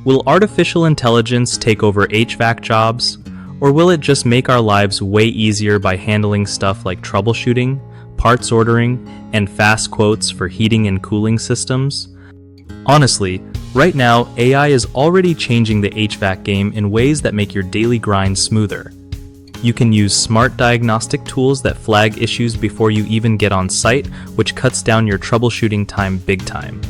Will artificial intelligence take over HVAC jobs, or will it just make our lives way easier by handling stuff like troubleshooting, parts ordering, and fast quotes for heating and cooling systems? Honestly, right now, AI is already changing the HVAC game in ways that make your daily grind smoother. You can use smart diagnostic tools that flag issues before you even get on site, which cuts down your troubleshooting time big time.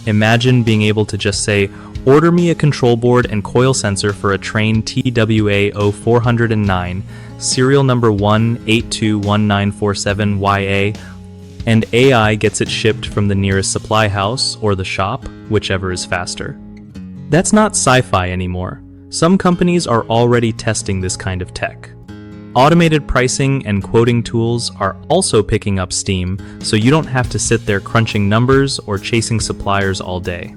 Imagine being able to just say, "Order me a control board and coil sensor for a Trane TWA0409, serial number 1821947YA, and AI gets it shipped from the nearest supply house or the shop, whichever is faster." That's not sci-fi anymore. Some companies are already testing this kind of tech. Automated pricing and quoting tools are also picking up steam, so you don't have to sit there crunching numbers or chasing suppliers all day.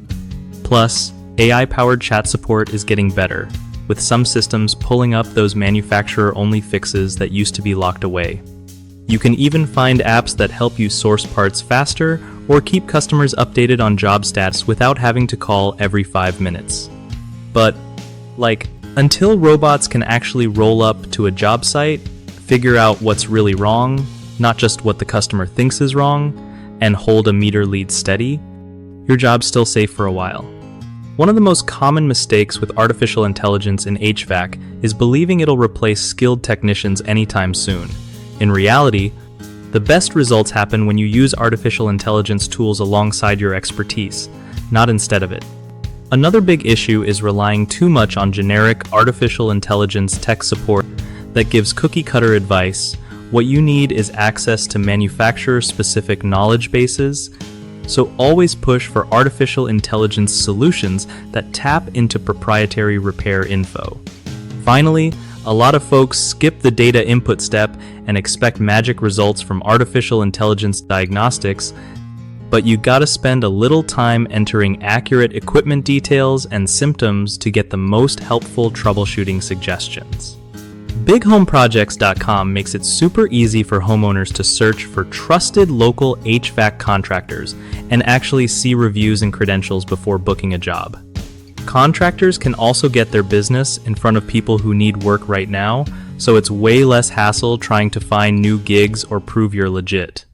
Plus, AI-powered chat support is getting better, with some systems pulling up those manufacturer-only fixes that used to be locked away. You can even find apps that help you source parts faster or keep customers updated on job status without having to call every 5 minutes. But, until robots can actually roll up to a job site, figure out what's really wrong, not just what the customer thinks is wrong, and hold a meter lead steady, your job's still safe for a while. One of the most common mistakes with artificial intelligence in HVAC is believing it'll replace skilled technicians anytime soon. In reality, the best results happen when you use artificial intelligence tools alongside your expertise, not instead of it. Another big issue is relying too much on generic artificial intelligence tech support that gives cookie-cutter advice. What you need is access to manufacturer-specific knowledge bases, so always push for artificial intelligence solutions that tap into proprietary repair info. Finally, a lot of folks skip the data input step and expect magic results from artificial intelligence diagnostics, but you gotta spend a little time entering accurate equipment details and symptoms to get the most helpful troubleshooting suggestions. BigHomeProjects.com makes it super easy for homeowners to search for trusted local HVAC contractors and actually see reviews and credentials before booking a job. Contractors can also get their business in front of people who need work right now, so it's way less hassle trying to find new gigs or prove you're legit.